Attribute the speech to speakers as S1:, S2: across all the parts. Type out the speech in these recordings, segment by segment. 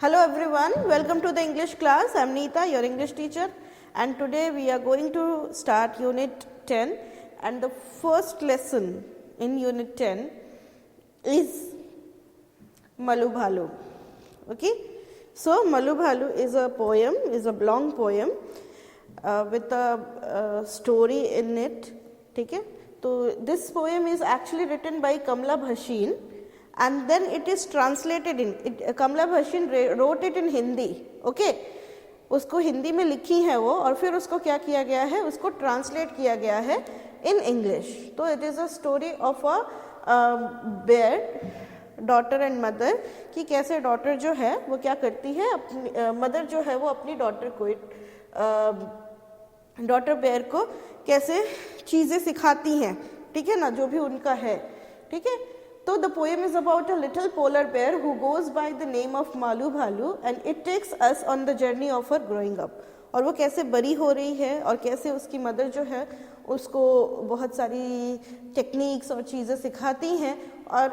S1: Hello everyone, welcome to the English class. I am Neeta, your English teacher, and today we are going to start Unit 10, and the first lesson in Unit 10 is Malu Bhalu. Okay, so Malu Bhalu is a poem, is a long poem with a story in it. Okay, so this poem is actually written by Kamla Bhasin. And then it is translated in Kamla Bhasin wrote it in Hindi. Okay, उसको हिंदी में लिखी है वो, और फिर उसको क्या किया गया है, उसको ट्रांसलेट किया गया है इन इंग्लिश. तो it is a story of a bear daughter and mother, कि कैसे डॉटर जो है वो क्या करती है, अपनी मदर जो है वो अपनी डॉटर को डॉटर बेयर को कैसे चीज़ें सिखाती हैं. ठीक है ना, जो भी उनका है. ठीक है, so the poem is about a little polar bear who goes by the name of Malu Bhalu, and it takes us on the journey of her growing up. और वो कैसे बड़ी हो रही है और कैसे उसकी मदर जो है उसको बहुत सारी टेक्निक्स और चीज़ें सिखाती हैं, और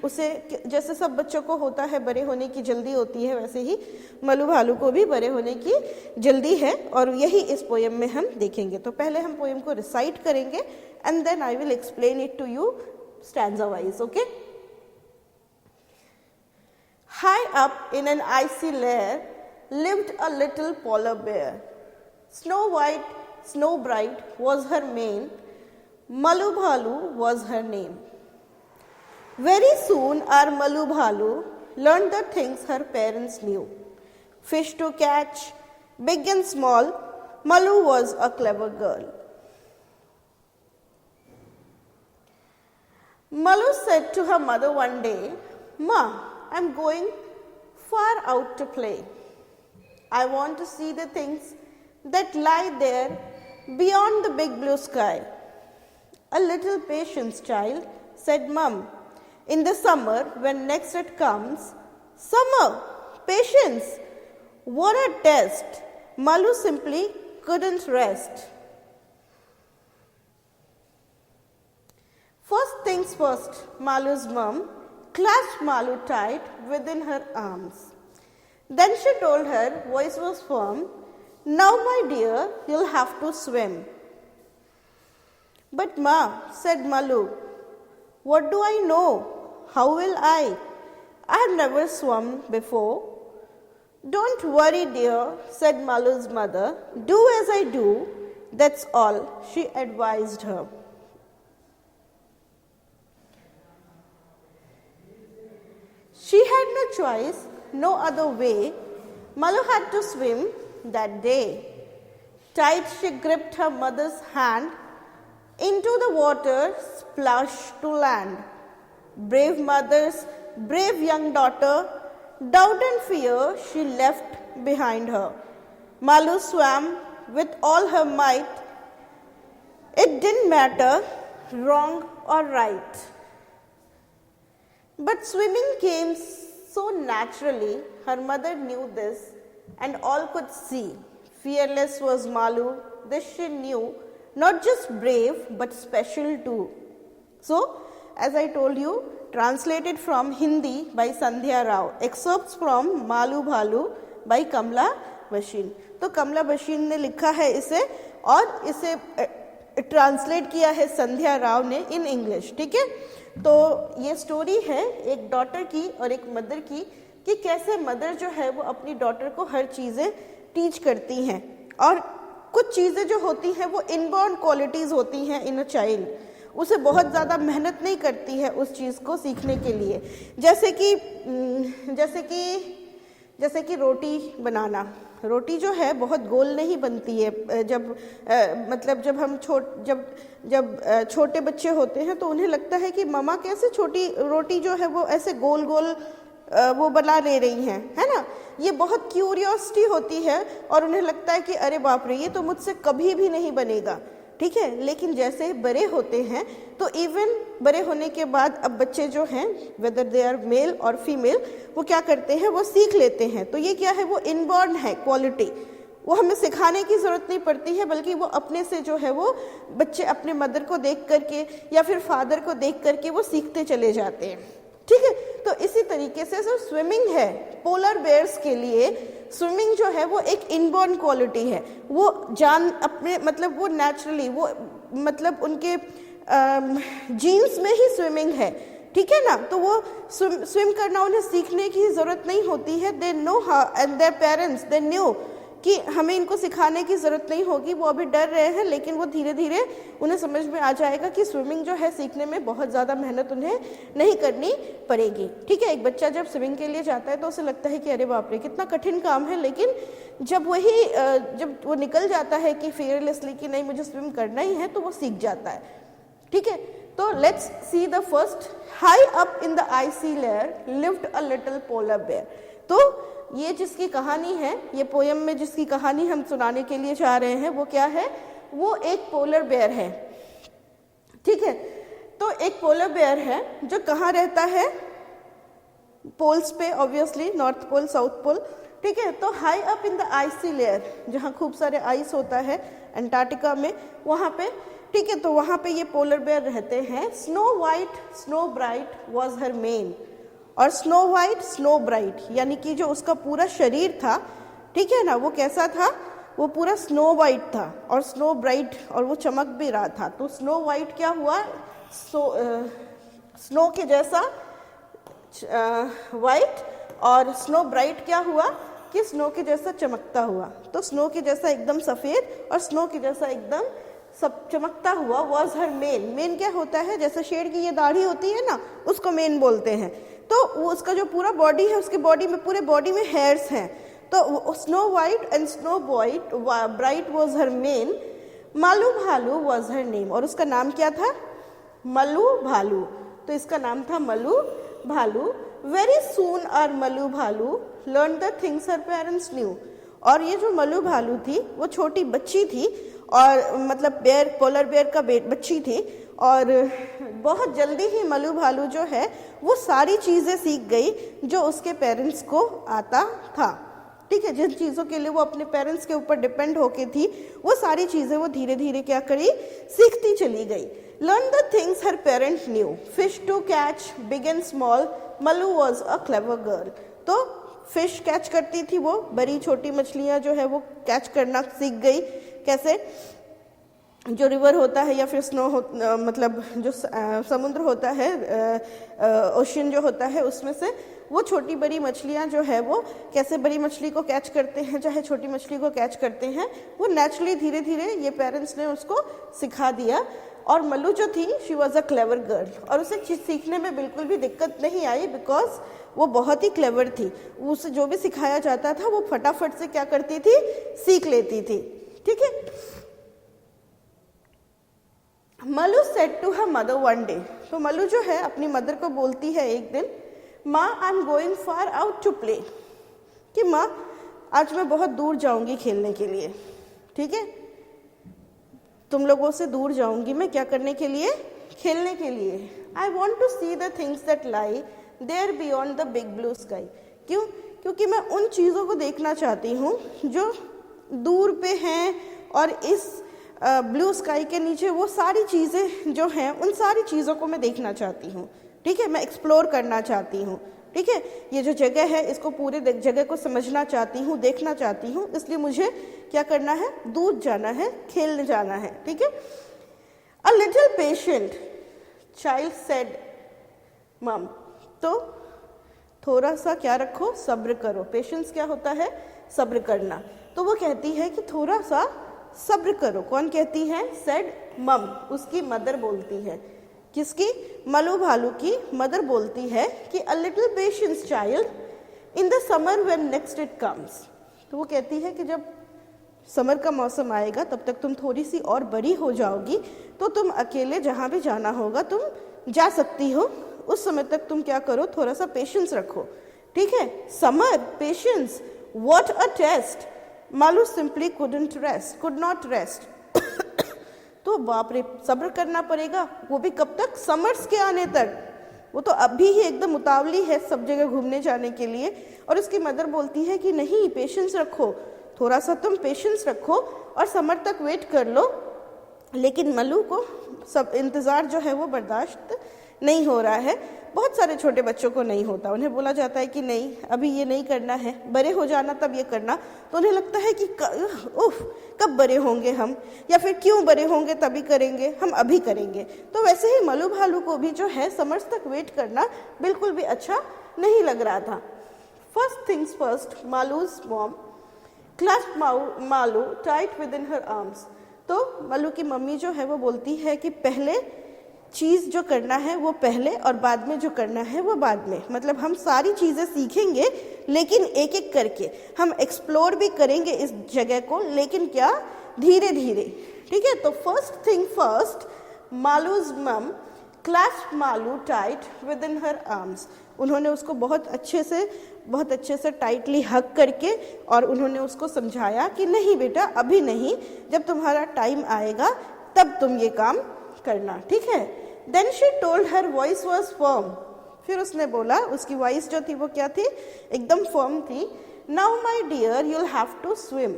S1: उसे जैसे सब बच्चों को होता है बड़े होने की जल्दी होती है, वैसे ही मलू भालू को भी बड़े होने की जल्दी है, और यही इस पोएम में हम देखेंगे. तो पहले हम पोएम को रिसाइट करेंगे and then I will explain it to you stanza wise. Okay, high up in an icy lair lived a little polar bear. Snow white, snow bright was her mane, Malu Bhalu was her name. Very soon our Malu Bhalu learned the things her parents knew. Fish to catch, big and small, Malu was a clever girl. Malu said to her mother one day, "Ma, I'm going far out to play. I want to see the things that lie there beyond the big blue sky." "A little patience, child," said Mum. "In the summer, when next it comes." Summer, patience, what a test! Malu simply couldn't rest. First things first, Malu's mum clasped Malu tight within her arms. Then she told her, voice was firm, "Now, my dear, you'll have to swim." "But Ma," said Malu, "what do I know? How will I? I have never swum before." "Don't worry, dear," said Malu's mother. "Do as I do, that's all," she advised her. She had no choice, no other way. Malu had to swim that day. Tight she gripped her mother's hand. Into the water splashed to land. Brave mother's brave young daughter, doubt and fear she left behind her. Malu swam with all her might. It didn't matter, wrong or right. But swimming came so naturally, her mother knew this, and all could see. Fearless was Malu, this she knew, not just brave, but special too. So, as I told you, translated from Hindi by Sandhya Rao, excerpts from Malu Bhalu by Kamla Bhasin. तो कमला बशीन ने लिखा है इसे, और इसे translate किया है संध्या राव ने इन इंग्लिश. ठीक है, तो ये स्टोरी है एक डॉटर की और एक मदर की, कि कैसे मदर जो है वो अपनी डॉटर को हर चीज़ें टीच करती हैं, और कुछ चीज़ें जो होती हैं वो इनबॉर्न क्वालिटीज़ होती हैं इन अ चाइल्ड. उसे बहुत ज़्यादा मेहनत नहीं करती है उस चीज़ को सीखने के लिए. जैसे कि रोटी बनाना. रोटी जो है बहुत गोल नहीं बनती है. जब हम छोटे बच्चे होते हैं तो उन्हें लगता है कि मम्मा कैसे छोटी रोटी जो है वो ऐसे गोल गोल वो बना ले रही हैं, है ना. ये बहुत क्यूरियोसिटी होती है, और उन्हें लगता है कि अरे बाप रे, ये तो मुझसे कभी भी नहीं बनेगा. ठीक है, लेकिन जैसे बड़े होते हैं तो इवन बड़े होने के बाद अब बच्चे जो हैं, वेदर दे आर मेल और फीमेल, वो क्या करते हैं, वो सीख लेते हैं. तो ये क्या है, वो इनबॉर्न है क्वालिटी. वो हमें सिखाने की ज़रूरत नहीं पड़ती है, बल्कि वो अपने से जो है वो बच्चे अपने मदर को देख करके या फिर फादर को देख करके वो सीखते चले जाते हैं. ठीक है, तो इसी तरीके से जो स्विमिंग है पोलर बेयर्स के लिए, स्विमिंग जो है वो एक इनबॉर्न क्वालिटी है, वो जान अपने मतलब वो नेचुरली वो मतलब उनके जीन्स में ही स्विमिंग है, ठीक है ना। तो वो स्विम करना उन्हें सीखने की ज़रूरत नहीं होती है। They know how and their parents they knew कि हमें इनको सिखाने की ज़रूरत नहीं होगी, वो अभी डर रहे हैं, लेकिन वो धीरे धीरे उन्हें समझ में आ जाएगा कि स्विमिंग जो है सीखने में बहुत ज़्यादा मेहनत उन्हें नहीं करनी पड़ेगी, ठीक है। एक बच्चा जब स्विमिंग के लिए जाता है तो उसे लगता है कि अरे बाप रे कितना कठिन काम है, लेकिन जब वो निकल जाता है कि फियरलेसली कि नहीं मुझे स्विम करना ही है, तो वो सीख जाता है, ठीक है। तो let's see the first. High up in the icy layer lived a little polar bear. तो ये जिसकी कहानी है, ये पोयम में जिसकी कहानी हम सुनाने के लिए चाह रहे हैं वो क्या है, वो एक पोलर बेयर है, ठीक है। तो एक पोलर बेयर है जो कहाँ रहता है, पोल्स पे, obviously north pole south pole, ठीक है। तो high up in the icy layer, जहाँ खूब सारे आइस होता है अंटार्कटिका में, वहाँ पे, ठीक है। तो वहाँ पे ये पोलर बेयर रहते हैं। Snow white snow bright was her main, और स्नो वाइट स्नो ब्राइट यानी कि जो उसका पूरा शरीर था, ठीक है ना, वो कैसा था, वो पूरा स्नो वाइट था, और स्नो ब्राइट, और वो चमक भी रहा था। तो स्नो वाइट क्या हुआ, स्नो के जैसा वाइट, और स्नो ब्राइट क्या हुआ कि स्नो के जैसा चमकता हुआ। तो स्नो के जैसा एकदम सफ़ेद और स्नो के जैसा एकदम सब चमकता हुआ वॉज हर मेन। मेन क्या होता है, जैसे शेर की ये दाढ़ी होती है ना, उसको मेन बोलते हैं। तो वो उसका जो पूरा बॉडी है, उसके बॉडी में पूरे बॉडी में हेयर्स हैं। तो snow white and snow bright was her main. Malu भालू वॉज हर नेम, और उसका नाम क्या था, मल्लू भालू। तो इसका नाम था मल्लू भालू। वेरी सून आर मल्लू भालू learn the things her parents new. और ये जो मल्लू भालू थी वो छोटी बच्ची थी, और मतलब बेयर, पोलर बेयर का बच्ची थी, और बहुत जल्दी ही मल्लू भालू जो है वो सारी चीज़ें सीख गई जो उसके पेरेंट्स को आता था, ठीक है। जिन चीज़ों के लिए वो अपने पेरेंट्स के ऊपर डिपेंड होके थी, वो सारी चीज़ें वो धीरे धीरे क्या करी, सीखती चली गई। Learn the things her parent knew, fish to catch big and small, Malu was a clever girl. तो फिश कैच करती थी वो, बड़ी छोटी मछलियाँ जो है वो कैच करना सीख गई। कैसे, जो रिवर होता है या फिर स्नो मतलब जो समुद्र होता है, ओशन जो होता है, उसमें से वो छोटी बड़ी मछलियाँ जो है वो कैसे बड़ी मछली को कैच करते हैं, चाहे छोटी मछली को कैच करते हैं, वो नेचुरली धीरे धीरे ये पेरेंट्स ने उसको सिखा दिया। और मल्लू जो थी, she was a clever girl, और उसे सीखने में बिल्कुल भी दिक्कत नहीं आई, बिकॉज वो बहुत ही क्लेवर थी। उसे जो भी सिखाया जाता था वो फटाफट से क्या करती थी, सीख लेती थी, ठीक है। Malu said to her mother one day. तो मल्लू जो है अपनी मदर को बोलती है एक दिन, माँ I am going far out to play, कि माँ आज मैं बहुत दूर जाऊंगी खेलने के लिए, ठीक है। तुम लोगों से दूर जाऊंगी मैं, क्या करने के लिए, खेलने के लिए। I want to see the things that lie there beyond the big blue sky. क्यों, क्योंकि मैं उन चीज़ों को देखना चाहती हूँ जो दूर पे हैं, और इस ब्लू स्काई के नीचे वो सारी चीज़ें जो हैं, उन सारी चीज़ों को मैं देखना चाहती हूँ, ठीक है। मैं एक्सप्लोर करना चाहती हूँ, ठीक है। ये जो जगह है इसको पूरे जगह को समझना चाहती हूँ, देखना चाहती हूँ, इसलिए मुझे क्या करना है, दूर जाना है, खेलने जाना है, ठीक है। A little patient child said मम। तो थोड़ा सा क्या रखो, सब्र करो। पेशेंस क्या होता है, सब्र करना। तो वो कहती है कि थोड़ा सा सब्र करो। कौन कहती है, सेड मम, उसकी मदर बोलती है। किसकी, मल्लू भालू की मदर बोलती है कि अ little patience child in the summer when next it comes. तो वो कहती है कि जब समर का मौसम आएगा तब तक तुम थोड़ी सी और बड़ी हो जाओगी, तो तुम अकेले जहाँ भी जाना होगा तुम जा सकती हो। उस समय तक तुम क्या करो, थोड़ा सा पेशेंस रखो, ठीक है। Summer, patience, what a test. Malu simply could not rest. तो बाप रे, सब्र करना पड़ेगा, वो भी कब तक, समर्स के आने तक। वो तो अभी ही एकदम उतावली है सब जगह घूमने जाने के लिए, और उसकी मदर बोलती है कि नहीं, पेशेंस रखो, थोड़ा सा तुम पेशेंस रखो और समर तक वेट कर लो। लेकिन मल्लू को सब इंतज़ार जो है वो बर्दाश्त नहीं हो रहा है। बहुत सारे छोटे बच्चों को नहीं होता, उन्हें बोला जाता है कि नहीं अभी ये नहीं करना है, बड़े हो जाना तब ये करना, तो उन्हें लगता है कि उफ कब बड़े होंगे हम, या फिर क्यों बड़े होंगे तभी करेंगे, हम अभी करेंगे। तो वैसे ही मल्लू भालू को भी जो है समर्स तक वेट करना बिल्कुल भी अच्छा नहीं लग रहा था। First things first, Malus mom clasped Malu tight within her arms. तो मालू की मम्मी जो है वो बोलती है कि पहले चीज़ जो करना है वो पहले और बाद में जो करना है वो बाद में। मतलब हम सारी चीज़ें सीखेंगे लेकिन एक एक करके, हम एक्सप्लोर भी करेंगे इस जगह को, लेकिन क्या, धीरे धीरे। ठीक है, तो first thing first, Malu's mum clasped Malu tight within her arms. उन्होंने उसको बहुत अच्छे से टाइटली हग करके और उन्होंने उसको समझाया कि नहीं बेटा अभी नहीं, जब तुम्हारा टाइम आएगा तब तुम ये काम करना, ठीक है। Then she told her voice was firm. फिर उसने बोला, उसकी वॉइस जो थी वो क्या थी, एकदम फर्म थी। Now my dear you'll have to swim.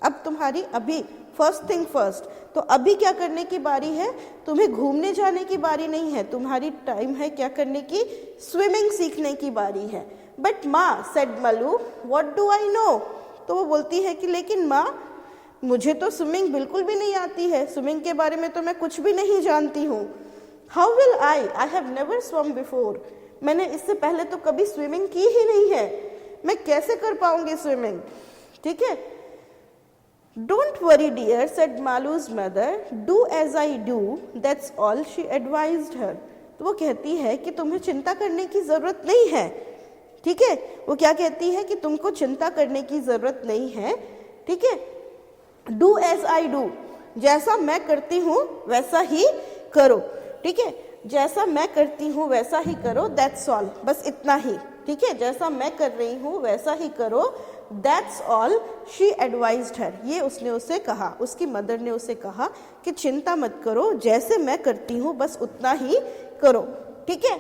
S1: अब तुम्हारी अभी फर्स्ट थिंग फर्स्ट, तो अभी क्या करने की बारी है, तुम्हें घूमने जाने की बारी नहीं है, तुम्हारी टाइम है क्या करने की, स्विमिंग सीखने की बारी है। बट माँ said Mallu what do I know. तो वो बोलती है कि लेकिन माँ मुझे तो स्विमिंग बिल्कुल भी नहीं आती है, स्विमिंग के बारे में तो मैं कुछ भी नहीं जानती हूँ। How will I have never swum before. मैंने इससे पहले तो कभी स्विमिंग की ही नहीं है, मैं कैसे कर पाऊंगी स्विमिंग, ठीक है। Don't worry dear said Malu's mother, do as I do that's all she advised her. तो वो कहती है कि तुम्हें चिंता करने की जरूरत नहीं है, ठीक है। वो क्या कहती है कि तुमको चिंता करने की जरूरत नहीं है, ठीक है। डू एज आई डू, जैसा मैं करती हूँ वैसा ही करो, ठीक है। जैसा मैं करती हूँ वैसा ही करो, दैट्स ऑल, बस इतना ही, ठीक है। जैसा मैं कर रही हूँ वैसा ही करो, दैट्स ऑल शी एडवाइज्ड हर। ये उसने उसे कहा, उसकी मदर ने उसे कहा कि चिंता मत करो, जैसे मैं करती हूँ बस उतना ही करो, ठीक है।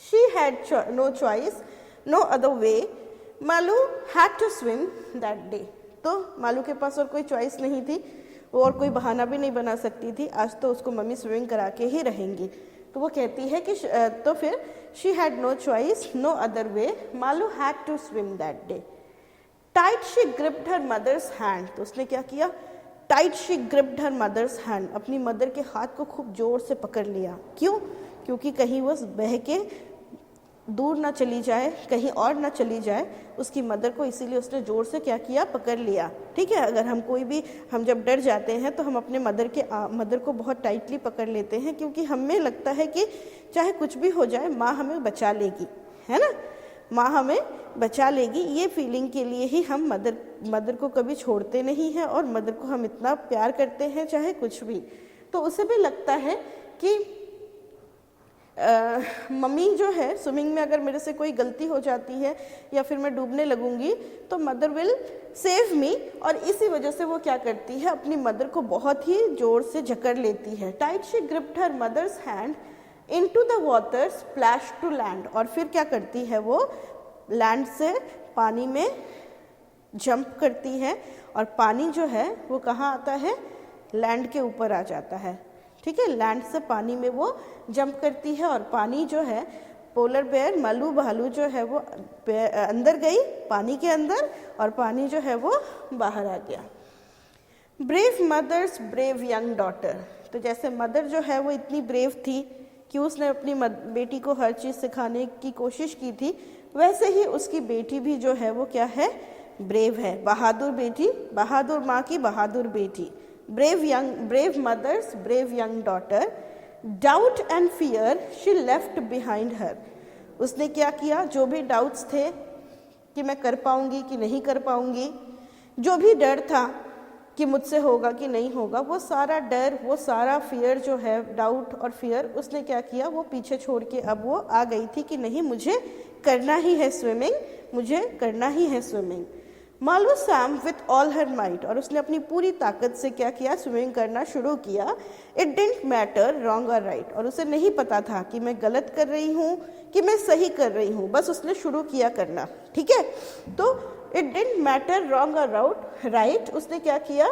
S1: She had no choice, no other way, Malu had to swim that day. तो मालू के पास और कोई चॉइस नहीं थी, वो और कोई बहाना भी नहीं बना सकती थी, आज तो उसको मम्मी स्विमिंग करा के ही रहेंगी। तो वो कहती है कि तो फिर she had no choice, no other way, Malu had to swim that day. Tight she gripped her mother's hand. तो उसने क्या किया, tight she gripped her mother's hand, अपनी मदर के हाथ को खूब जोर से पकड़ लिया। क्यों, क्योंकि कहीं वो बह के दूर ना चली जाए, कहीं और ना चली जाए उसकी मदर को, इसीलिए उसने जोर से क्या किया, पकड़ लिया, ठीक है। अगर हम जब डर जाते हैं तो हम अपने मदर को बहुत टाइटली पकड़ लेते हैं, क्योंकि हमें लगता है कि चाहे कुछ भी हो जाए माँ हमें बचा लेगी, है ना, माँ हमें बचा लेगी। ये फीलिंग के लिए ही हम मदर को कभी छोड़ते नहीं हैं और मदर को हम इतना प्यार करते हैं चाहे कुछ भी। तो उसे भी लगता है कि मम्मी जो है, स्विमिंग में अगर मेरे से कोई गलती हो जाती है या फिर मैं डूबने लगूंगी तो मदर विल सेव मी, और इसी वजह से वो क्या करती है, अपनी मदर को बहुत ही जोर से जकड़ लेती है। Tight she gripped her mother's hand into the water splash to land. और फिर क्या करती है, वो लैंड से पानी में जंप करती है, और पानी जो है वो कहाँ आता है, लैंड के ऊपर आ जाता है, ठीक है। लैंड से पानी में वो जंप करती है और पानी जो है, पोलर बेयर मल्लू भालू जो है वो अंदर गई पानी के अंदर, और पानी जो है वो बाहर आ गया। Brave mother's brave young daughter. तो जैसे मदर जो है वो इतनी ब्रेव थी कि उसने अपनी बेटी को हर चीज़ सिखाने की कोशिश की थी, वैसे ही उसकी बेटी भी जो है वो क्या है, ब्रेव है, बहादुर बेटी, बहादुर माँ की बहादुर बेटी। Brave mother's brave young daughter, doubt and fear she left behind her. उसने क्या किया, जो भी डाउट्स थे कि मैं कर पाऊंगी कि नहीं कर पाऊंगी, जो भी डर था कि मुझसे होगा कि नहीं होगा, वो सारा डर, वो सारा फियर जो है, डाउट और फियर, उसने क्या किया, वो पीछे छोड़ के अब वो आ गई थी कि नहीं मुझे करना ही है स्विमिंग, मुझे करना ही है swimming. Malu Sam with all her might, और उसने अपनी पूरी ताकत से क्या किया, स्विमिंग करना शुरू किया। इट डिडंट मैटर रॉन्ग और राइट, और उसे नहीं पता था कि मैं गलत कर रही हूँ कि मैं सही कर रही हूँ, बस उसने शुरू किया करना, ठीक है। तो इट डिडंट मैटर रॉन्ग और राइट, उसने क्या किया,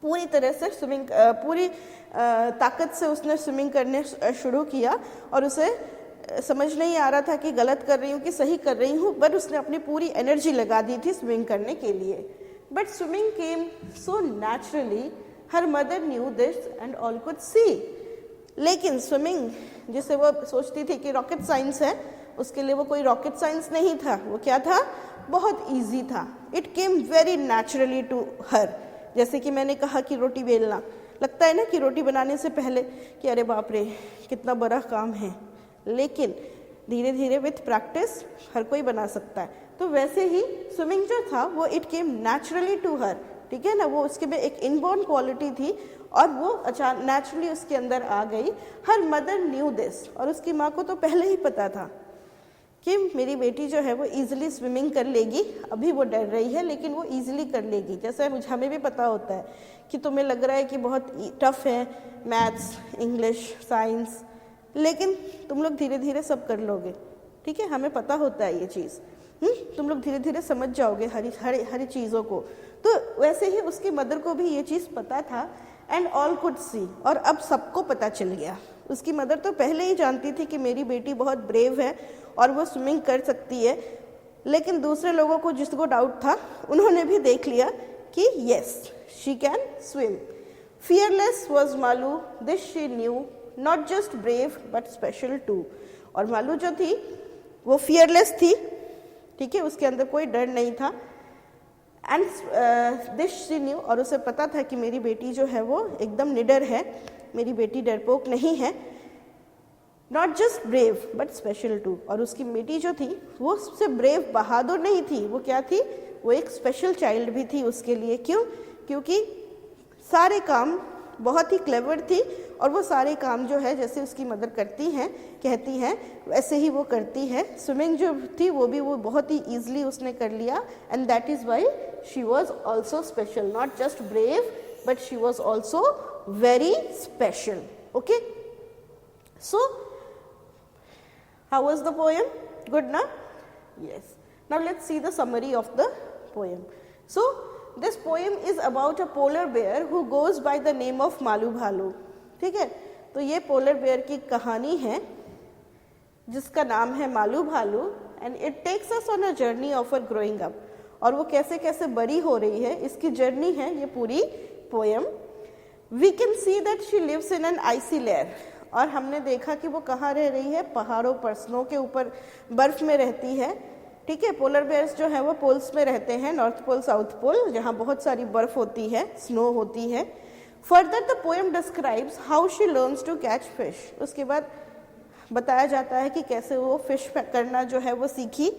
S1: पूरी तरह से स्विमिंग पूरी ताकत से उसने स्विमिंग करने शुरू किया और उसे समझ नहीं आ रहा था कि गलत कर रही हूँ कि सही कर रही हूँ, बट उसने अपनी पूरी एनर्जी लगा दी थी स्विमिंग करने के लिए। But swimming came so naturally, her mother new this and all could see. लेकिन स्विमिंग जिसे वो सोचती थी कि रॉकेट साइंस है, उसके लिए वो कोई रॉकेट साइंस नहीं था। वो क्या था? बहुत ईजी था। It came very naturally to her. जैसे कि मैंने कहा कि रोटी बेलना, लगता है ना कि रोटी बनाने से पहले कि अरे बाप रे कितना बड़ा काम है, लेकिन धीरे धीरे विथ प्रैक्टिस हर कोई बना सकता है। तो वैसे ही स्विमिंग जो था वो it came naturally to her, ठीक है ना। वो उसके में एक इनबॉर्न क्वालिटी थी और वो अचानक नेचुरली उसके अंदर आ गई। हर मदर न्यू दिस, और उसकी माँ को तो पहले ही पता था कि मेरी बेटी जो है वो ईजिली स्विमिंग कर लेगी। अभी वो डर रही है लेकिन वो ईजिली कर लेगी। जैसे हमें भी पता होता है कि तुम्हें लग रहा है कि बहुत टफ है मैथ्स, इंग्लिश, साइंस, लेकिन तुम लोग धीरे धीरे सब कर लोगे, ठीक है। हमें पता होता है ये चीज़, तुम लोग धीरे धीरे समझ जाओगे हरी चीज़ों को। तो वैसे ही उसकी मदर को भी ये चीज़ पता था एंड ऑल कुड सी, और अब सबको पता चल गया। उसकी मदर तो पहले ही जानती थी कि मेरी बेटी बहुत ब्रेव है और वो स्विमिंग कर सकती है, लेकिन दूसरे लोगों को जिसको डाउट था उन्होंने भी देख लिया कि yes she can swim. Fearless was Malu, this she knew, not just brave but special too. और मालू जो थी वो फियरलेस थी, ठीक है, उसके अंदर कोई डर नहीं था। एंड दिस शी न्यू, और उसे पता था कि मेरी बेटी जो है वो एकदम निडर है, मेरी बेटी डरपोक नहीं है। Not just brave but special too, और उसकी बेटी जो थी वो सिर्फ ब्रेव बहादुर नहीं थी, वो क्या थी? वो एक स्पेशल चाइल्ड भी थी उसके लिए। क्यों? क्योंकि सारे काम बहुत ही क्लेवर थी और वो सारे काम जो है जैसे उसकी मदर करती हैं, कहती हैं, वैसे ही वो करती है। स्विमिंग जो थी वो बहुत ही ईजिली उसने कर लिया, and that is why she was also special, not just brave but she was also very special. Okay, so how was the poem? Good na? Yes. Now let's see the summary of the poem. So this poem is about a polar bear who goes by the name of Malu भालू, ठीक है। तो ये polar bear की कहानी है जिसका नाम है Malu Bhalu, and it takes us on a journey of a growing up. और वो कैसे कैसे बड़ी हो रही है इसकी जर्नी है ये पूरी poem. We can see that she lives in an icy layer, और हमने देखा कि वो कहाँ रह रही है? पहाड़ों पर, स्नो के ऊपर, बर्फ में रहती है, ठीक है। पोलर बेयर्स जो है वो पोल्स में रहते हैं, नॉर्थ पोल, साउथ पोल, जहाँ बहुत सारी बर्फ होती है, स्नो होती है। Further the poem describes how she learns to catch fish. उसके बाद बताया जाता है कि कैसे वो फिश करना जो है वो सीखी।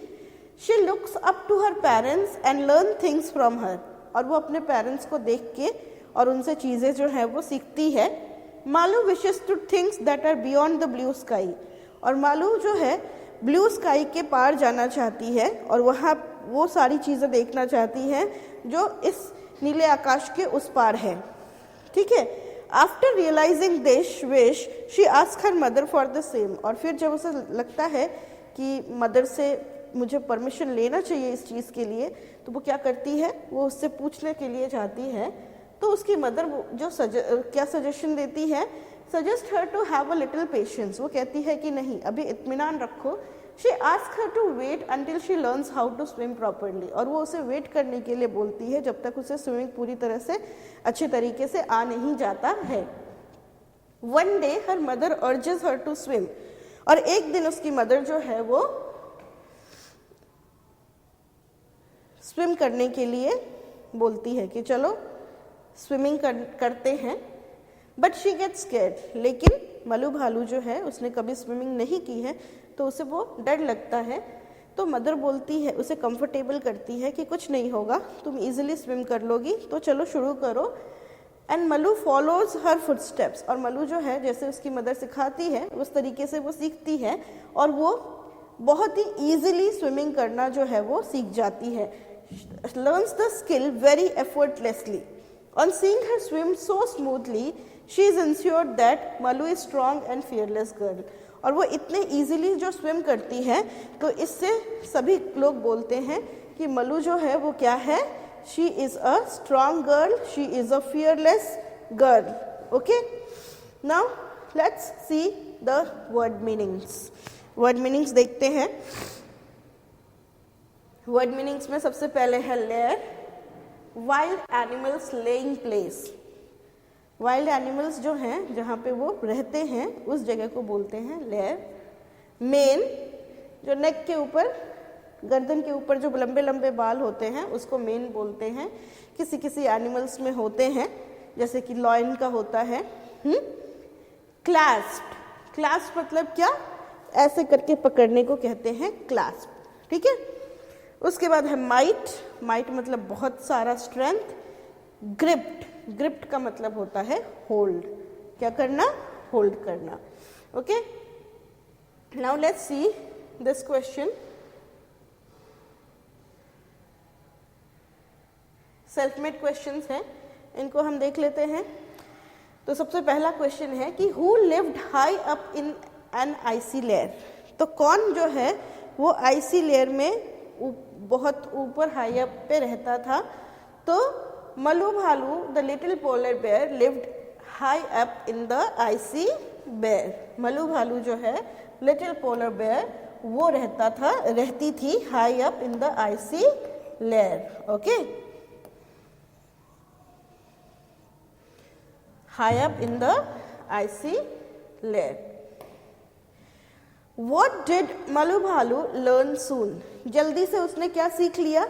S1: She looks up to her parents and learn things from her, और वो अपने पेरेंट्स को देख के और उनसे चीज़ें जो है वो सीखती है। Malu wishes to things that are beyond the blue sky, और मालू जो है ब्लू स्काई के पार जाना चाहती है और वहाँ वो सारी चीज़ें देखना चाहती है जो इस नीले आकाश के उस पार है, ठीक है। After realising this wish she ask her mother for the same, और फिर जब उसे लगता है कि मदर से मुझे परमिशन लेना चाहिए इस चीज़ के लिए, तो वो क्या करती है? वो उससे पूछने के लिए जाती है। तो उसकी मदर जो क्या सजेशन देती है? Suggest her to have a little patience. वो कहती है कि नहीं, अभी इत्मीनान रखो। She ask her to wait until she learns how to swim properly, और वो उसे वेट करने के लिए बोलती है जब तक उसे स्विमिंग पूरी तरह से अच्छे तरीके से आ नहीं जाता है। One day her mother urges her to swim, और एक दिन उसकी मदर जो है वो स्विम करने के लिए बोलती है कि चलो स्विमिंग करते हैं। बट शी गेट्स स्कैर्ड, लेकिन मालू भालू जो है उसने कभी स्विमिंग नहीं की है तो उसे वो डर लगता है। तो मदर बोलती है, उसे कंफर्टेबल करती है कि कुछ नहीं होगा, तुम इजीली स्विम कर लोगी, तो चलो शुरू करो। And Malu follows her footsteps, और मलू जो है जैसे उसकी मदर सिखाती है उस तरीके से वो सीखती है और वो बहुत ही ईजिली स्विमिंग करना जो है वो सीख जाती है। Learns the skill very effortlessly. On seeing her swim so smoothly, she is ensured that Malu is strong and fearless girl. और वो इतने easily जो swim करती है तो इससे सभी लोग बोलते हैं कि मलू जो है वो क्या है? She is a strong girl, she is a fearless girl. Okay, now let's see the word meanings. Word meanings देखते हैं. वर्ड मीनिंग्स में सबसे पहले है layer. Wild animals laying place. Wild animals जो हैं जहाँ पे वो रहते हैं उस जगह को बोलते हैं लेयर. मेन, जो नेक के ऊपर, गर्दन के ऊपर जो लंबे लंबे बाल होते हैं उसको मेन बोलते हैं. किसी किसी एनिमल्स में होते हैं, जैसे कि लॉयन का होता है. क्लास्प. क्लास्प मतलब क्या? ऐसे करके पकड़ने को कहते हैं क्लास्प. ठीक है. उसके बाद है माइट. माइट मतलब बहुत सारा. स्ट्रेंथ. ग्रिप्ट. ग्रिप्ट का मतलब होता है होल्ड. क्या करना? होल्ड करना. Okay, now let's see this question. Self made questions हैं, इनको हम देख लेते हैं. तो सबसे पहला क्वेश्चन है कि who lived high up in an icy layer. तो कौन जो है वो आइसी लेयर में बहुत ऊपर हाई अप पे रहता था. तो Malu Bhalu the little polar bear lived high up in the icy bear. Malu Bhalu जो है लिटिल पोलर बेयर वो रहती थी high up in the icy layer. Okay, high up in the icy layer. What did Malu Bhalu learn soon? जल्दी से उसने क्या सीख लिया?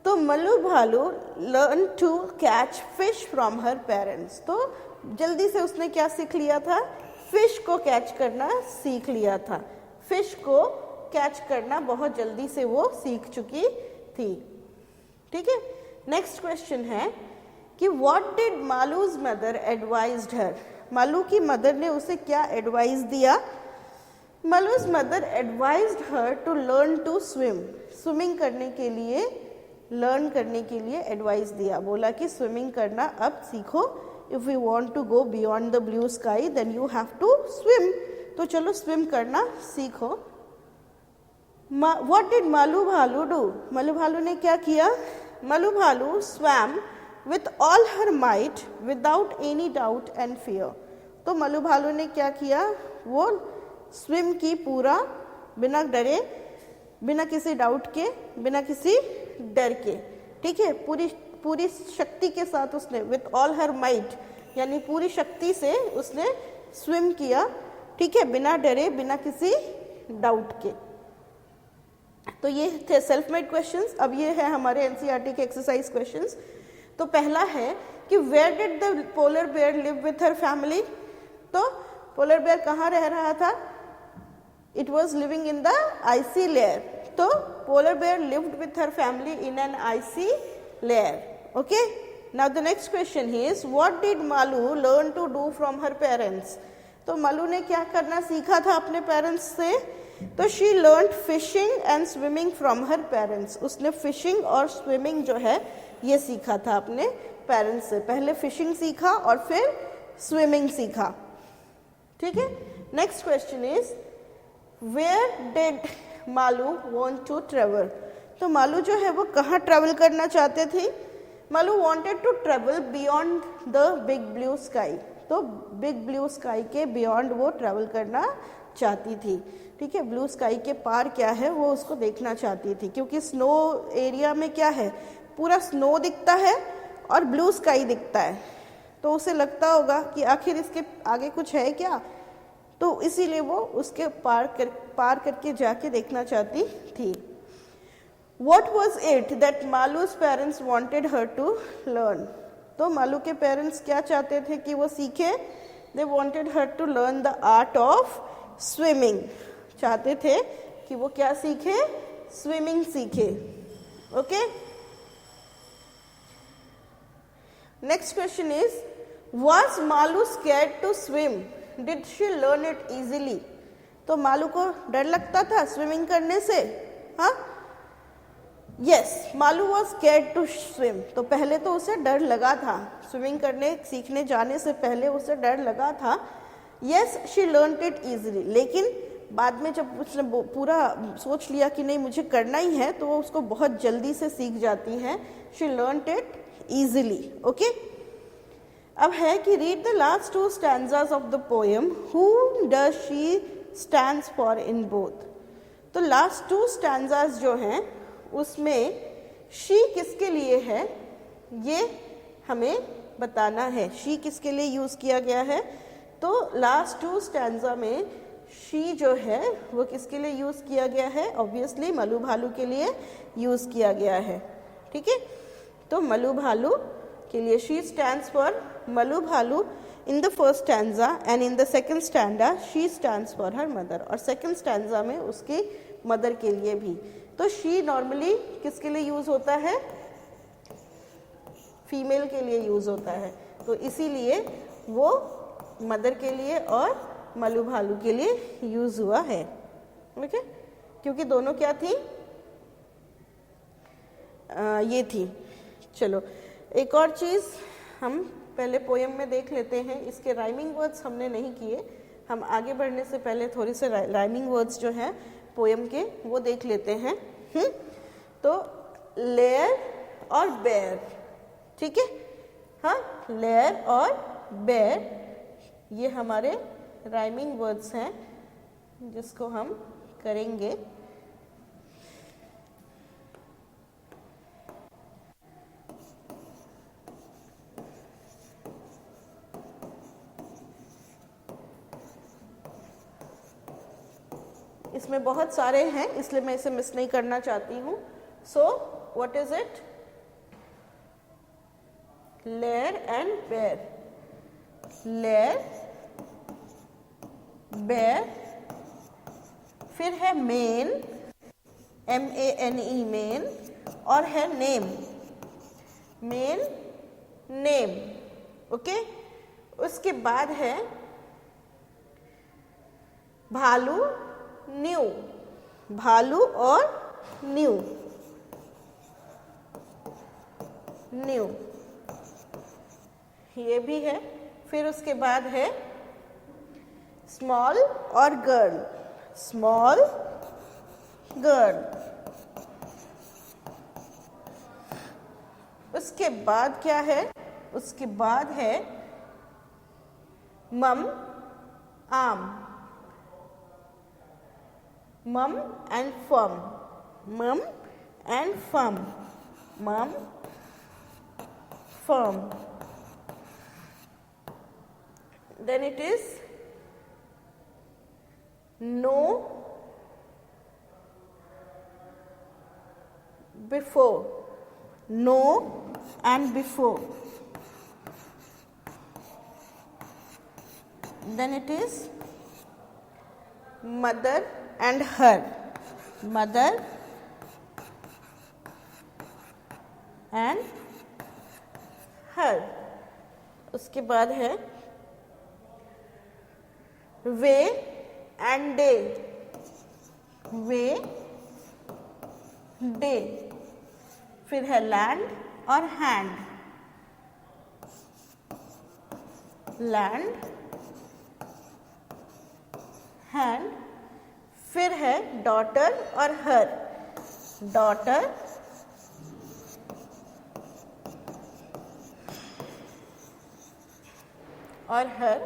S1: तो Malu Bhalu learn to catch fish from her parents. तो जल्दी से उसने क्या सीख लिया था? फिश को कैच करना सीख लिया था. फिश को कैच करना बहुत जल्दी से वो सीख चुकी थी. ठीक है. नेक्स्ट क्वेश्चन है कि what did Malu's mother advised her? Malu की मदर ने उसे क्या एडवाइस दिया? Malu's mother advised her to learn to swim. Swimming करने के लिए, लर्न करने के लिए एडवाइस दिया. बोला कि स्विमिंग करना अब सीखो. If you want to go beyond the blue sky then you have to swim. तो चलो स्विम करना सीखो. व्हाट डिड मलू भालू डू? मलू भालू ने क्या किया? मलू भालू swum with all her might without any doubt and fear. तो मलू भालू ने क्या किया? वो स्विम की पूरा, बिना डरे, बिना किसी डाउट के, बिना किसी डर के. ठीक है. पूरी शक्ति के साथ उसने, विथ ऑल हर माइट, यानी पूरी शक्ति से उसने स्विम किया. ठीक है, बिना डरे, बिना किसी डाउट के. तो ये थे सेल्फ मेड क्वेश्चंस. अब ये है हमारे एनसीईआरटी के एक्सरसाइज क्वेश्चंस. तो पहला है कि where did the polar bear live with her family. तो पोलर बेयर कहाँ रह रहा था? It was living in the icy layer. तो polar bear lived with her family in an icy layer. Okay. Now the next question is, what did Malu learn to do from her parents? तो मालू ने क्या करना सीखा था अपने parents से? तो she learned fishing and swimming from her parents. उसने फिशिंग और स्विमिंग जो है ये सीखा था अपने पेरेंट्स से. पहले फिशिंग सीखा और फिर स्विमिंग सीखा. ठीक है. Next question is, where did Malu want to travel. तो मालू जो है वो कहाँ ट्रेवल करना चाहते थे? Malu wanted to travel beyond the big blue sky. तो बिग ब्लू स्काई के बियॉन्ड वो ट्रेवल करना चाहती थी. ठीक है. ब्लू स्काई के पार क्या है वो उसको देखना चाहती थी, क्योंकि स्नो एरिया में क्या है, पूरा स्नो दिखता है और ब्लू स्काई दिखता है. तो उसे लगता होगा कि आखिर इसके आगे कुछ है क्या. तो इसीलिए वो उसके पार करके जाके देखना चाहती थी. What was it that मालू's parents wanted her to learn? तो मालू के पेरेंट्स क्या चाहते थे कि वो सीखे? They wanted her to learn the art of swimming. चाहते थे कि वो क्या सीखे? स्विमिंग सीखे. Okay. Next question is, was Malu scared to swim? Did she learn it easily? तो मालू को डर लगता था स्विमिंग करने से. हाँ, yes, Malu was scared to swim. तो पहले तो उसे डर लगा था, स्विमिंग करने सीखने जाने से पहले उसे डर लगा था. Yes, she learned it easily. लेकिन बाद में जब उसने पूरा सोच लिया कि नहीं मुझे करना ही है, तो वो उसको बहुत जल्दी से सीख जाती है. She learned it easily. Okay, अब है कि read the last 2 stanzas of the poem. Who does she stands for in both. तो लास्ट 2 स्टैंजाज जो हैं उसमें शी किसके लिए है ये हमें बताना है. शी किसके लिए यूज़ किया गया है. तो लास्ट 2 स्टैंजा में शी जो है वो किसके लिए यूज़ किया गया है. ऑब्वियसली मल्लू भालू के लिए यूज़ किया गया है. ठीक है, तो मल्लू भालू के लिए शी स्टैंड्स फॉर मल्लू भालू in the first stanza, and in the second stanza she stands for her mother. और सेकंड स्टैंजा में उसकी मदर के लिए भी. तो शी नॉर्मली किसके लिए यूज़ होता है. फीमेल के लिए यूज़ होता है. तो इसीलिए वो मदर के लिए और मल्लू भालू के लिए यूज़ हुआ है. ओके, क्योंकि दोनों क्या थी, ये थी. चलो एक और चीज़ हम पहले पोएम में देख लेते हैं. इसके राइमिंग वर्ड्स हमने नहीं किए. हम आगे बढ़ने से पहले थोड़ी से राइमिंग वर्ड्स जो हैं पोएम के वो देख लेते हैं. तो लेयर और बेयर. ठीक है, हाँ, लेयर और बेयर ये हमारे राइमिंग वर्ड्स हैं जिसको हम करेंगे. इसमें बहुत सारे हैं इसलिए मैं इसे मिस नहीं करना चाहती हूँ. So what is it. Layer and bear. Layer, bear, फिर है मेन, MENE मेन, और है नेम. Main, name. ओके, उसके बाद है भालू, न्यू. भालू और न्यू. न्यू ये भी है. फिर उसके बाद है स्मॉल और गर्ल. Small, girl. उसके बाद क्या है. उसके बाद है मम, आम. मम एंड फम. मम एंड फम. मम, फम. Then it is no, before. No and before. Then it is mother and her. Mother and her. उसके बाद है way and day. Way, day. फिर है लैंड और हैंड. Land, hand. फिर है डॉटर और हर. डॉटर, और हर.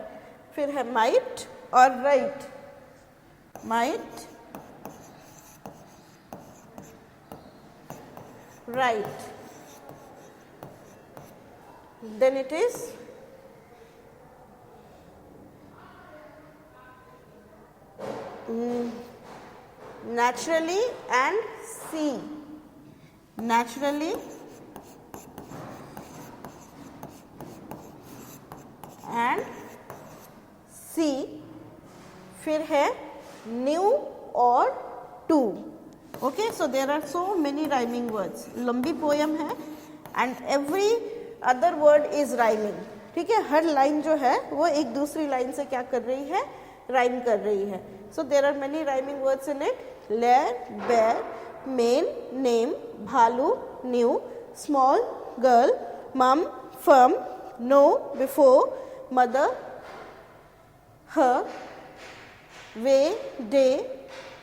S1: फिर है माइट और right. Might, right. Then it is naturally and see. Naturally and see. फिर है new और to. Okay, so there are so many rhyming words. लंबी पोएम है and every other word is rhyming. ठीक है, हर लाइन जो है वो एक दूसरी लाइन से क्या कर रही है, राइम कर रही है. So there are many rhyming words in it. Lair, bear, main, name, bhalu, new, small, girl, mum, firm, no, before, mother, her, way, day,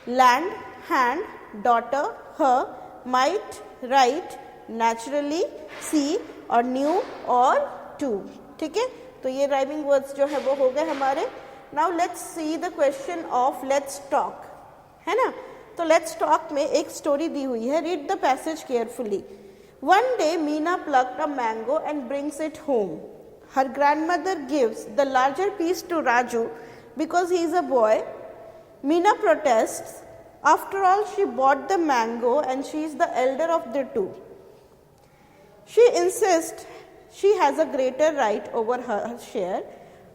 S1: land, hand, daughter, her, might, right, naturally, सी और new और to. ठीक है, तो ये rhyming words जो है वो हो गए हमारे। Now let's see the question of let's talk, है ना। तो लेट्स टॉक में एक स्टोरी दी हुई है, read the passage carefully. One day Meena plucked a mango and brings it home. Her grandmother gives the larger piece to Raju because he is a boy. Meena protests. After all, she bought the mango and she is the elder of the two. She insists she has a greater right over her share.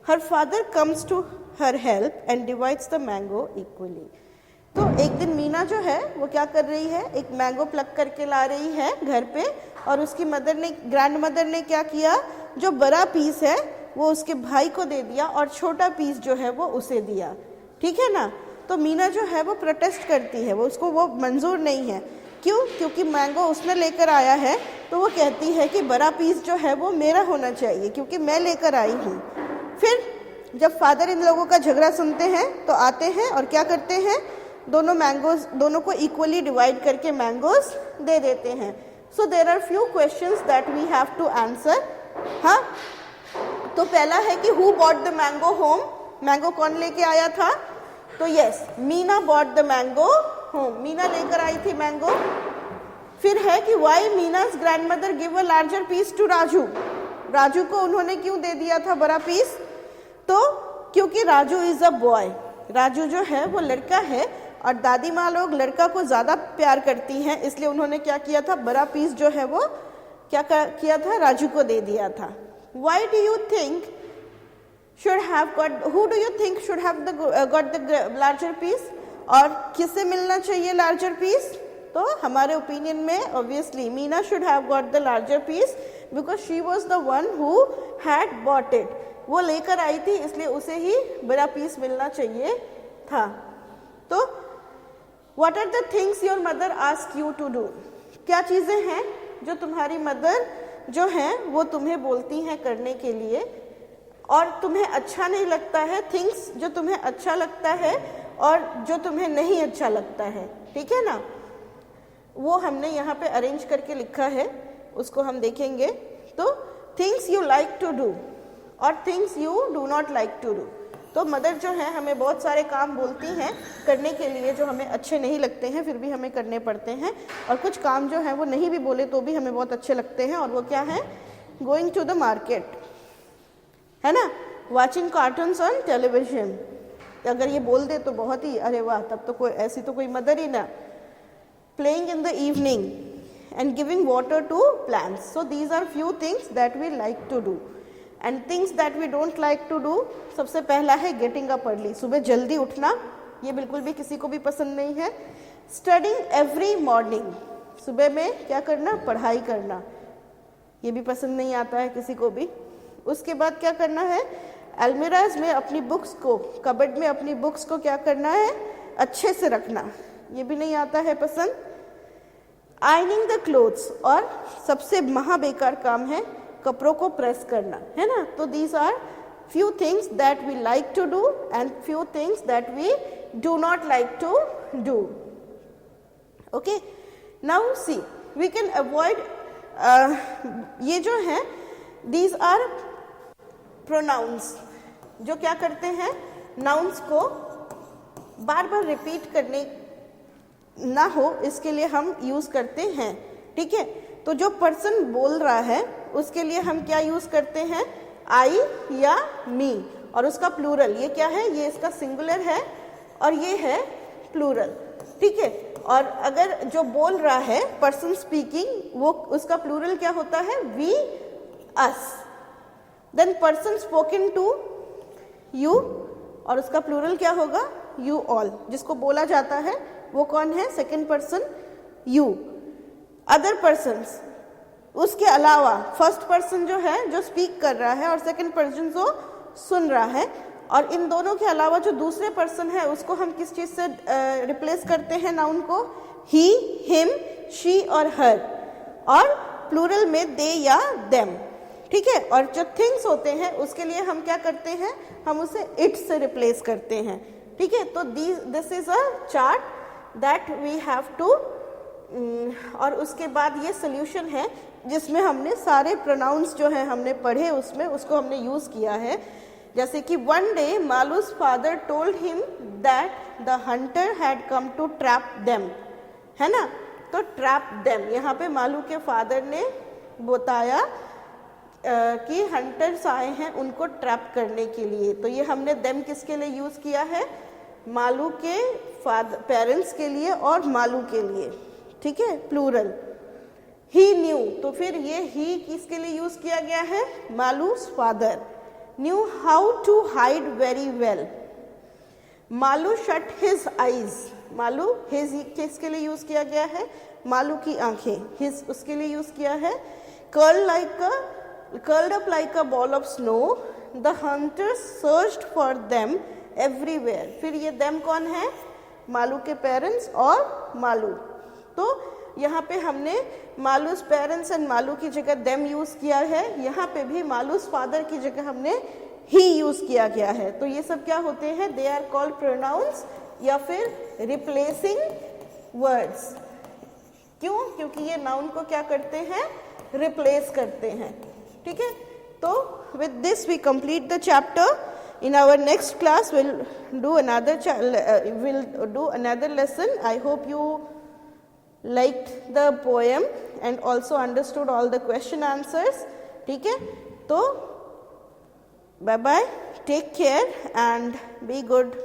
S1: Her father comes to her help and divides the mango equally. तो एक दिन मीना जो है वो क्या कर रही है, एक मैंगो प्लक करके ला रही है घर पे, और उसकी मदर ने, ग्रैंड मदर ने क्या किया, जो बड़ा पीस है वो उसके भाई को दे दिया और छोटा पीस जो है वो उसे दिया। ठीक है ना। तो मीना जो है वो प्रोटेस्ट करती है, वो उसको वो मंजूर नहीं है। क्यों? क्योंकि मैंगो उसने लेकर आया है, तो वो कहती है कि बड़ा पीस जो है वो मेरा होना चाहिए क्योंकि मैं लेकर आई हूँ। फिर जब फादर इन लोगों का झगड़ा सुनते हैं तो आते हैं और क्या करते हैं, दोनों को इक्वली डिवाइड करके मैंगोज दे देते हैं। So there are few questions that we have to answer. हाँ, तो पहला है कि who bought the mango home, mango कौन लेके आया था, तो yes, Meena bought the mango home, Meena लेकर आई थी मैंगो। फिर है कि why Meena's grandmother give a larger piece to Raju, Raju को उन्होंने क्यों दे दिया था बड़ा पीस, तो क्योंकि Raju is a boy, Raju जो है वो लड़का है और दादी माँ लोग लड़का को ज्यादा प्यार करती हैं, इसलिए उन्होंने क्या किया था, बड़ा पीस जो है वो क्या किया था, राजू को दे दिया था। Why do you think should have got, who do you think should have got the larger piece, और किसे मिलना चाहिए लार्जर पीस, तो हमारे ओपिनियन में obviously Meena should have got the larger piece because she was the one who had bought it, वो लेकर आई थी इसलिए उसे ही बड़ा पीस मिलना चाहिए था। तो What are the things your mother ask you to do? क्या चीज़ें हैं जो तुम्हारी मदर जो हैं वो तुम्हें बोलती हैं करने के लिए और तुम्हें अच्छा नहीं लगता है, थिंग्स जो तुम्हें अच्छा लगता है और जो तुम्हें नहीं अच्छा लगता है। ठीक है ना, वो हमने यहाँ पे अरेंज करके लिखा है, उसको हम देखेंगे। तो things you like to do और things you do not like to do. तो मदर जो है हमें बहुत सारे काम बोलती हैं करने के लिए जो हमें अच्छे नहीं लगते हैं, फिर भी हमें करने पड़ते हैं, और कुछ काम जो है वो नहीं भी बोले तो भी हमें बहुत अच्छे लगते हैं, और वो क्या है, गोइंग टू द मार्केट, है ना, वॉचिंग कार्टून्स ऑन टेलीविजन। अगर ये बोल दे तो बहुत ही अरे वाह, तब तो कोई ऐसी तो कोई मदर ही ना। Playing in the evening and giving water to plants. So these are few things that we like to do and things that we don't like to do. सबसे पहला है गेटिंग अप अर्ली, सुबह जल्दी उठना, ये बिल्कुल भी किसी को भी पसंद नहीं है। स्टडिंग एवरी मॉर्निंग, सुबह में क्या करना, पढ़ाई करना, ये भी पसंद नहीं आता है किसी को भी। उसके बाद क्या करना है, अलमीराज में अपनी बुक्स को, कबर्ड में अपनी बुक्स को क्या करना है, अच्छे से रखना, ये भी नहीं आता है पसंद। आयनिंग द क्लोथ्स, और सबसे महा बेकार काम है कपड़ों को प्रेस करना, है ना। तो these are few things that we like to do and few things that we do not like to do. Okay, now see, we can avoid ये जो है these are pronouns, जो क्या करते हैं, nouns को बार बार रिपीट करने ना हो इसके लिए हम यूज करते हैं। ठीक है, तो जो पर्सन बोल रहा है उसके लिए हम क्या यूज करते हैं, आई या मी, और उसका प्लूरल ये क्या है, ये इसका सिंगुलर है और ये है प्लूरल। ठीक है, और अगर जो बोल रहा है पर्सन स्पीकिंग, वो उसका प्लूरल क्या होता है, we, us. Then person spoken to, you, और उसका प्लूरल क्या होगा, यू ऑल। जिसको बोला जाता है वो कौन है, second person you. Other persons, उसके अलावा फर्स्ट पर्सन जो है जो स्पीक कर रहा है और सेकंड पर्सन जो सुन रहा है, और इन दोनों के अलावा जो दूसरे पर्सन है उसको हम किस चीज से रिप्लेस करते हैं नाउन को, ही, हिम, शी और हर, और प्लूरल में दे या देम। ठीक है, और जो थिंग्स होते हैं उसके लिए हम क्या करते हैं, हम उसे इट से रिप्लेस करते हैं। ठीक है, तो this is a chart that we have to, और उसके बाद ये सोल्यूशन है जिसमें हमने सारे प्रोनाउंस जो है हमने पढ़े, उसमें उसको हमने यूज किया है। जैसे कि one day Malu's father told him that the hunter had come to trap them, है ना, तो ट्रैप देम, यहाँ पे मालू के फादर ने बताया कि हंटर्स आए हैं उनको ट्रैप करने के लिए। तो ये हमने देम किसके लिए यूज किया है, मालू के पेरेंट्स के लिए और मालू के लिए, ठीक है, प्लूरल। ही न्यू, तो फिर ये ही किसके लिए यूज किया गया है, Malu's father knew how to hide very well. Malu shut his eyes, Malu his किसके लिए यूज किया गया है, मालू की आंखें, हिज उसके लिए यूज किया है। curled up like a ball of snow, the hunters searched for them everywhere। फिर ये them कौन है, मालू के पेरेंट्स और मालू। तो यहाँ पे हमने मालूस पेरेंट्स एंड मालू की जगह देम यूज किया है, यहाँ पे भी मालूस फादर की जगह हमने ही यूज किया गया है। तो ये सब क्या होते हैं, दे आर कॉल्ड प्रोनाउंस या फिर रिप्लेसिंग वर्ड्स। क्यों, क्योंकि ये नाउन को क्या करते हैं, रिप्लेस करते हैं, ठीक है। तो with this we complete the chapter. In our next class we'll do another lesson. I hope you liked the poem and also understood all the question answers, ठीक है। तो bye bye, take care and be good.